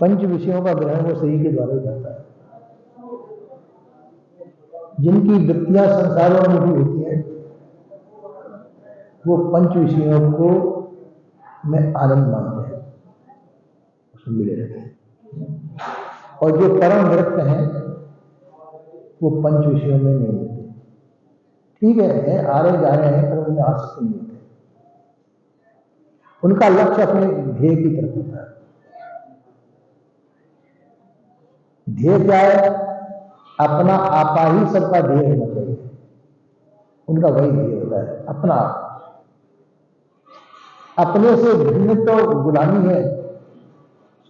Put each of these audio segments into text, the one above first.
पंच विषयों का ग्रहण वो शरीर के द्वारा ही करता है। जिनकी वृत्तियां संसारों में भी होती हैं, वो पंच विषयों को में आनंद मानते हैं, उसमें मिले रहते हैं। और जो परम विरक्त हैं, वो पंच विषयों में नहीं होते। ठीक है, आ रहे जा रहे हैं, पर उनमें आसक्त नहीं होते। उनका लक्ष्य अपने ध्येय की तरफ होता है। ध्येय क्या है? अपना आपा ही सबका ध्येय होना चाहिए। उनका वही ध्येय होता है, अपना आप। अपने से भिन्न तो गुलामी है,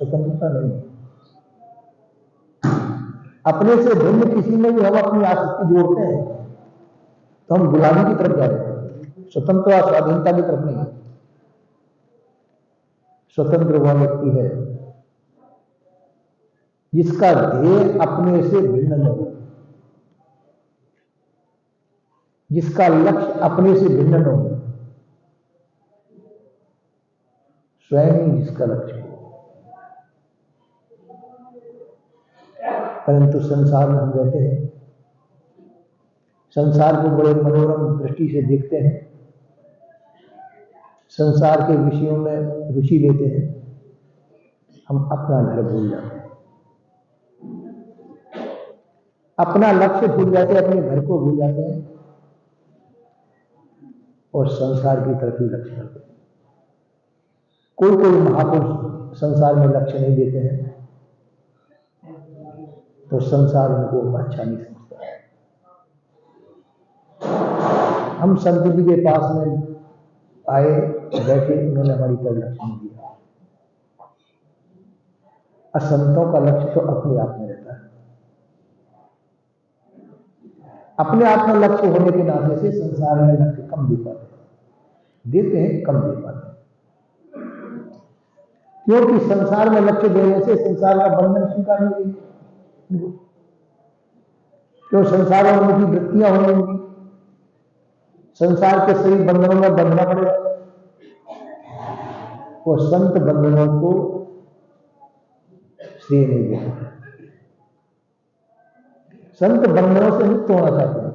स्वतंत्रता नहीं है। अपने से भिन्न किसी में भी हम अपनी आसक्ति जोड़ते हैं तो हम गुलामी की तरफ जा रहे हैं, स्वतंत्रता स्वाधीनता की तरफ नहीं। स्वतंत्र वह व्यक्ति है जिसका ध्येय अपने से भिन्न न हो, जिसका लक्ष्य अपने से भिन्न न हो, स्वयं ही जिसका लक्ष्य हो। परंतु संसार में हम रहते हैं, संसार को बड़े मनोरम दृष्टि से देखते हैं, संसार के विषयों में रुचि लेते हैं, हम अपना घर भूल जाते हैं, अपना लक्ष्य भूल जाते हैं, अपने घर को भूल जाते हैं और संसार की तरफ ही लक्ष्य करते हैं। कोई कोई महापुरुष संसार में लक्ष्य नहीं देते हैं तो संसार उनको अच्छा नहीं समझता है। हम संत जी के पास में आए, बैठे, उन्होंने हमारी तरफ लक्ष्य नहीं दिया। असंतों का लक्ष्य तो अपने आप में रहता है। अपने आप में लक्ष्य होने के नाते से संसार में लक्ष्य कम दे पाते हैं, देते हैं, कम दे पाते हैं। क्योंकि संसार में लक्ष्य देने से संसार का बंधन स्वीकार नहीं होगी, क्यों? संसार में उनकी वृत्तियां होंगी, संसार के सभी बंधनों में बंधना पड़ेगा। वो संत बंधनों को श्रेय नहीं देते, संत बंधनों से मुक्त होना चाहते हैं।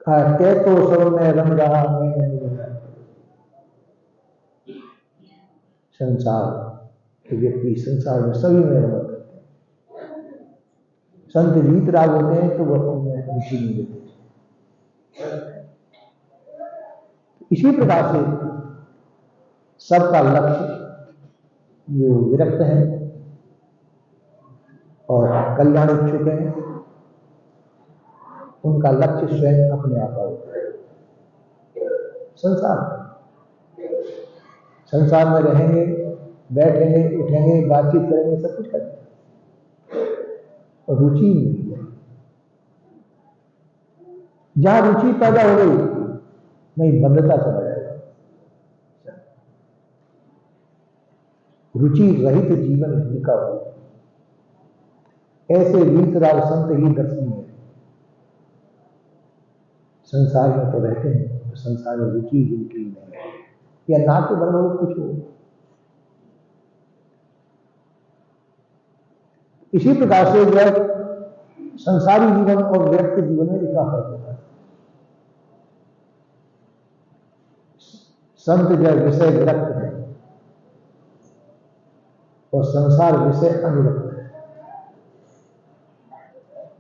कहते तो सब में रम रहा, मैं नहीं रहा। संसार के व्यक्ति संसार में सभी में रमण करते हैं। संत वीतराग होते हैं तो वह उनमें रुचि नहीं देते। इसी प्रकार से सबका लक्ष्य जो विरक्त है और कल्याण इच्छुक है, उनका लक्ष्य स्वयं अपने आप होता है। संसार में रहेंगे, बैठेंगे, उठेंगे, बातचीत करेंगे, सब कुछ करेंगे और रुचि नहीं है। जहां रुचि पैदा हो गई वहीं बंधता चला जाएगा। रुचि रहित जीवन जिनका हो, ऐसे वीतराग संत ही दर्शनीय है। संसार में तो रहते हैं तो संसार में रुचि जिनकी नहीं है, या ना के बराबर कुछ हो। इसी प्रकार से जो संसारी जीवन और व्यक्ति जीवन में इतना फर्क होता है। संत जो विषय विरक्त है और संसार विषय अनुरक्त है,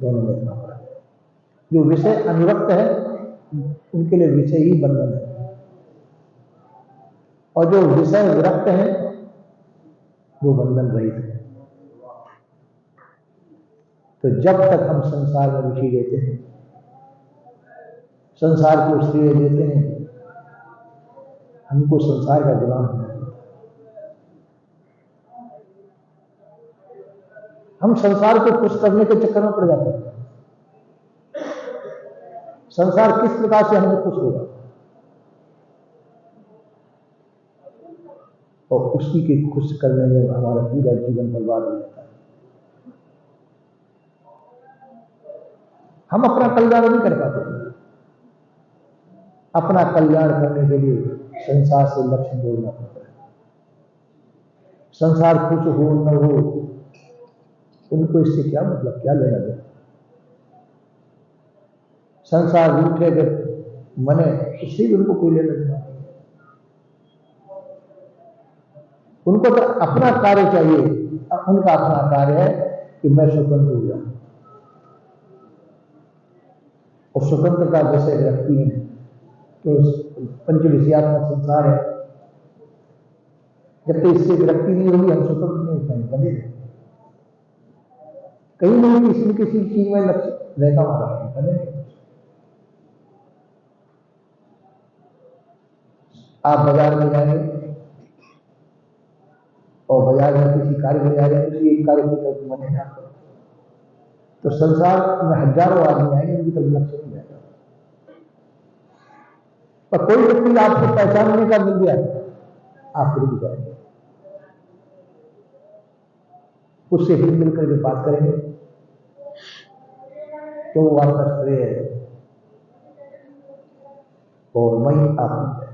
दोनों में इतना फर्क है। जो विषय अनुरक्त है उनके लिए विषय ही बंधन है, और जो विषय विरक्त है वो बंधन रहित है। तो जब तक हम संसार में रुचि लेते हैं, संसार को श्रेय देते हैं, हमको संसार का गुलाम होना पड़ता है। हम संसार को खुश करने के चक्कर में पड़ जाते हैं। संसार किस प्रकार से हमें खुश होगा और उसी के खुश करने में हमारा पूरा जीवन बर्बाद हो जाता है। हम अपना कल्याण नहीं कर पाते। अपना कल्याण करने के लिए संसार से लक्ष्य जोड़ना पड़ता है। संसार खुश हो न हो, उनको इससे क्या मतलब, क्या लेना देना। संसार रूठे अगर मने, इससे भी उनको कोई लेना देना। उनको तो अपना कार्य चाहिए। उनका अपना कार्य है कि मैं स्वतंत्र हो जाऊं, और स्वतंत्रता जैसे रखती है तो पंच विषयात्मक संसार है, जब तक इससे विरक्ति नहीं होगी हम स्वतंत्र नहीं हो पाएंगे, बंधे रहेंगे। कहीं नहीं किसी किसी चीज में लक्ष्य रहेगा हमारा, बने। आप बाजार में जाएंगे और बाजार में किसी कार्य में जा रहे हैं, किसी एक कार्य की तरफ मन है आपका, तो संसार में हजारों आदमी आएंगे, उनकी तरफ लक्ष्य नहीं रहेगा। पर कोई व्यक्ति आपको पहचानने का मिल गया, आप रुक जाएंगे, उससे हिल मिलकर के बात करेंगे, तो वो आपका श्रेय है और वही आप मिल जाए।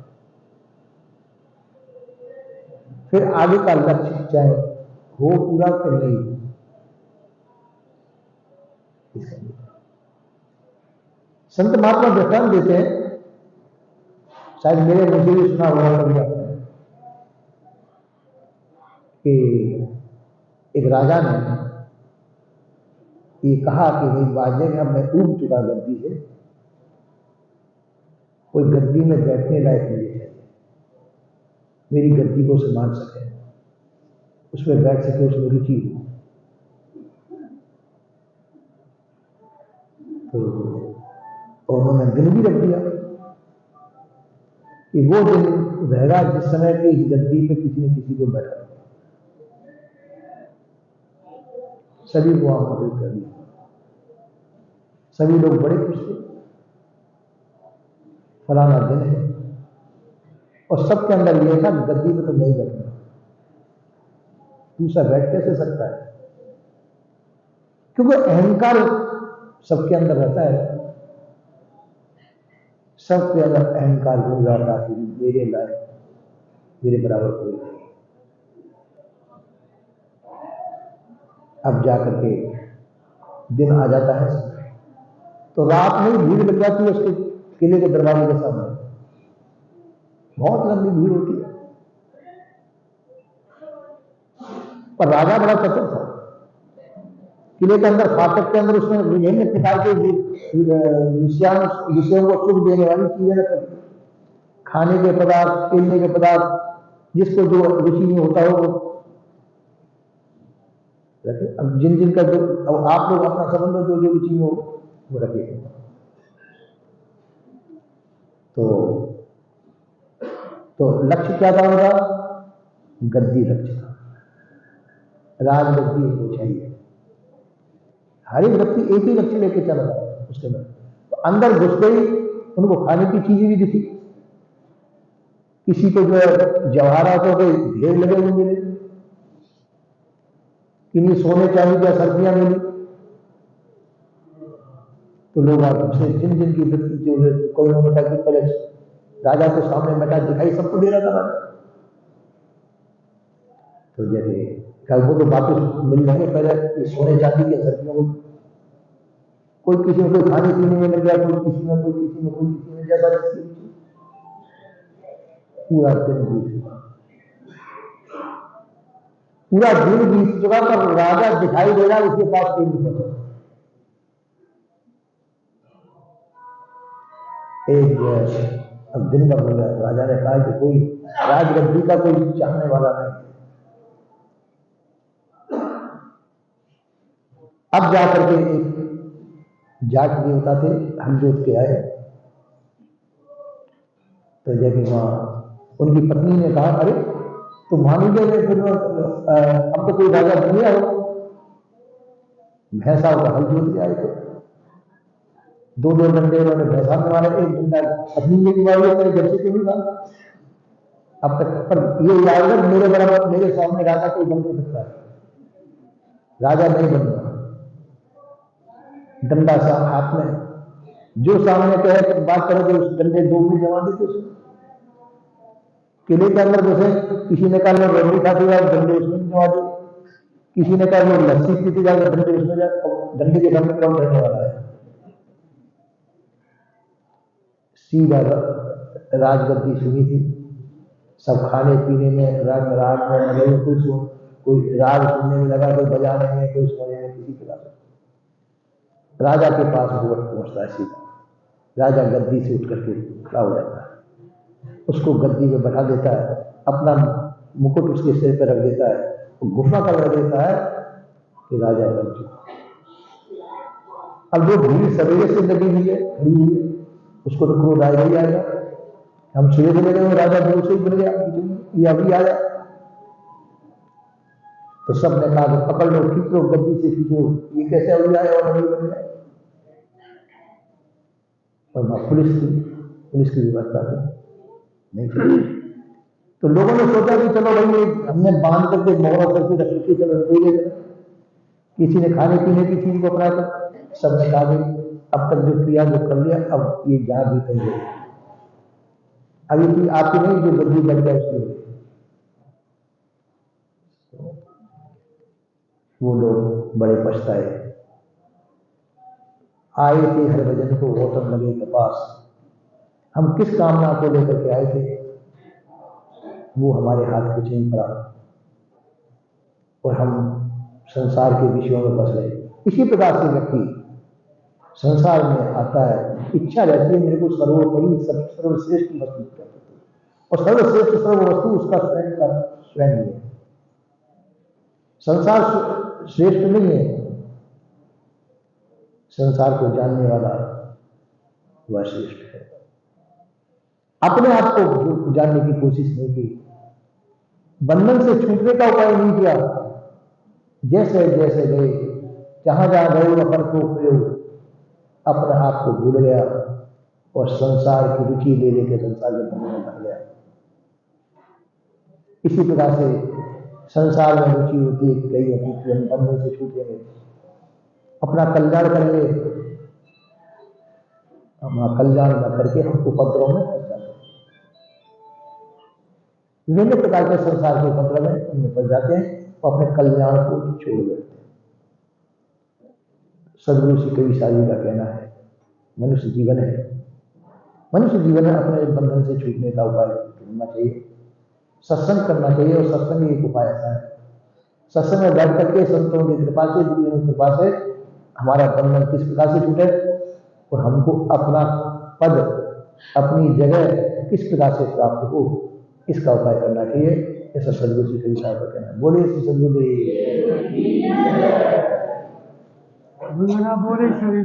फिर आगे का लक्ष्य चाहे हो पूरा कर नहीं, इसका संत महात्मा दृष्टांत देते हैं, शायद मेरे मुझे भी सुना हुआ कभी आपने, कि एक राजा ने ये कहा कि भाई बाजे में अब मैं उब चुका गद्दी से, कोई गद्दी में बैठने लायक नहीं है, मेरी गद्दी को संभाल सके, उसमें बैठ सके, उसमें रुचि हो। तो उन्होंने दिन भी रख दिया कि वो दिन रहेगा जिस समय की इस गद्दी पे किसी न किसी को बैठा, सभी को आमंत्रित कर दिया। सभी लोग बड़े खुश थे, फलाना दिन है, और सबके अंदर ये था गद्दी पे तो नहीं बैठना, दूसरा बैठ कैसे सकता है, क्योंकि अहंकार सबके अंदर रहता है, सबके अंदर अहंकार हो जाता है, मेरे लायक मेरे बराबर कोई नहीं। अब जाकर के दिन आ जाता है, तो रात में भीड़ लग जाती है उसके किले के दरवाजे के सामने, बहुत लंबी भीड़ होती है। पर राजा बड़ा चतुर था, किले के अंदर फाटक के अंदर उसने विभिन्न प्रकार के विषयों को सुख देने वाली चीजें रखी, खाने के पदार्थ, खेलने के पदार्थ, जिसको जो रुचि में होता हो वो रखे। अब जिन जिन का जो, अब आप लोग अपना समझ लो, जो जो रुचि में हो वो रखे। तो लक्ष्य क्या था उनका? गद्दी लक्ष्य था, राजगद्दी को चाहिए। हर एक व्यक्ति एक ही लक्ष्य लेके चल रहा है उसके अंदर। तो अंदर घुसते ही उनको खाने की चीजें भी दिखी, किसी को जो है जवाहरातों के ढेर लगे हुए मिले, किन्हीं सोने चांदी की सर्दियां मिली, तो लोग आपसे जिन जिन की वृत्ति जो है, कोई उन्होंने कहा कि पहले राजा को सामने बैठा दिखाई सबको दे रहा था, तो जैसे कल वो तो वापस मिल जाएंगे, पहले सोने चांदी की सर्दियों को कोई किसी में कोई खाने पीने में लग गया, कोई किसी में, कोई किसी में, कोई किसी में, जैसा पूरा दिन बीत चुका, पूरा दिन बीत चुका, पर राजा दिखाई दे रहा, उसके पास कोई नहीं पता। एक अब दिन का बोला, राजा ने कहा कि कोई राजगद्दी का कोई चाहने वाला नहीं। अब जाकर के एक जाट देवता थे, हम जोत के आए, तो जब वहां उनकी पत्नी ने कहा, अरे तो मानोगे में फिर अब तो कोई राजा बन गया हो, भैंसा का हल जोत के आए थे, दो दो डंडे उन्होंने भैंसा में मारे, एक डंडा पत्नी ने भी मारा, मेरे घर से क्यों नहीं मारा अब तक। पर ये याद मेरे बराबर मेरे सामने राजा कोई बन नहीं सकता, राजा नहीं बनता, डंडा सा हाथ में, जो सामने कहे बात करे तो उस डंडे दो भी जमा देते उसमें। किले के अंदर जैसे किसी ने कहा लोग रोटी खाते हुए डंडे उसमें जमा दे, किसी ने कहा लोग लस्सी पीते जाकर डंडे उसमें जा, डंडे के सामने कौन रहने वाला है। सीधा राजगद्दी सुनी थी, सब खाने पीने में रंग राग में लगे, कोई राग सुनने में लगा, कोई बजाने में, कोई सोने में, किसी के पास। राजा के पास वो पहुंचता है सीधा, राजा गद्दी से उठ करके खड़ा हो जाता है, उसको गद्दी में बैठा देता है, अपना मुकुट उसके सिर पर रख देता है, वो गुफा का रख देता है कि राजा बन चुका। अब वो भीड़ सवेरे से लगी हुई है, खड़ी हुई है, उसको तो क्रोध आएगा ही आएगा। हम सुबह से लगे राजा दूर से ही बन गया, ये अभी आया। तो सबने कहा कि पकड़ लो, खींचो, गद्दी से खींचो, ये कैसे अभी आया और अभी बन गया। और वहां पुलिस की व्यवस्था थी नहीं थी। तो लोगों ने सोचा कि चलो भाई हमने बांध करके मोहरा करके रख के चलो ले ले। किसी ने खाने पीने की चीज को अपना कर, सबने कहा भाई अब तक जो किया जो कर लिया, अब ये जा भी कर लिया, अभी आपकी नहीं जो गद्दी बन गया उसकी। वो लोग बड़े पछताए। आए थे हरभजन को गौतम लगे के पास, हम किस कामना को लेकर के आए थे, वो हमारे हाथ कुछ नहीं पड़ा और हम संसार के विषयों में फंस गए। इसी प्रकार से व्यक्ति संसार में आता है, इच्छा रहती है मेरे को सर्वोपरि सर्वश्रेष्ठ वस्तु प्राप्त, और सर्वश्रेष्ठ सर्व वस्तु उसका स्वयं है। संसार श्रेष्ठ नहीं है, संसार को जानने वाला वह श्रेष्ठ है। अपने आप को जानने की कोशिश नहीं की, बंधन से छूटने का उपाय नहीं किया, जैसे जैसे गए जहां जहां गए अपन को प्रयोग अपने आप को भूल गया और संसार की रुचि ले लेकर संसार के बंधन में भर गया। इसी प्रकार से संसार में रुचि होती है कि कई होती कि हम बंधन से छूटेंगे, अपना कल्याण करेंगे, हमारा कल्याण न करके हम उपद्रव में फंस जाते हैं। विभिन्न प्रकार के संसार के उपद्रव में उनमें फंस जाते हैं और अपने कल्याण को छोड़ देते हैं। सदगुरु श्री कवि साजी का कहना है, मनुष्य जीवन है, मनुष्य जीवन में अपने बंधन से छूटने का उपाय ढूंढना चाहिए, सत्संग करना चाहिए। और सत्संग एक उपाय ऐसा है, सत्संग में बैठ करके संतों की कृपा से, गुरुओं की कृपा से हमारा बंधन किस प्रकार से छूटे और हमको अपना पद, अपनी जगह किस प्रकार से प्राप्त हो, इसका उपाय करना चाहिए। ऐसा सदगुरु श्री कवि साहब का कहना है। बोले श्री सदगुरुदेव। बोले शरीर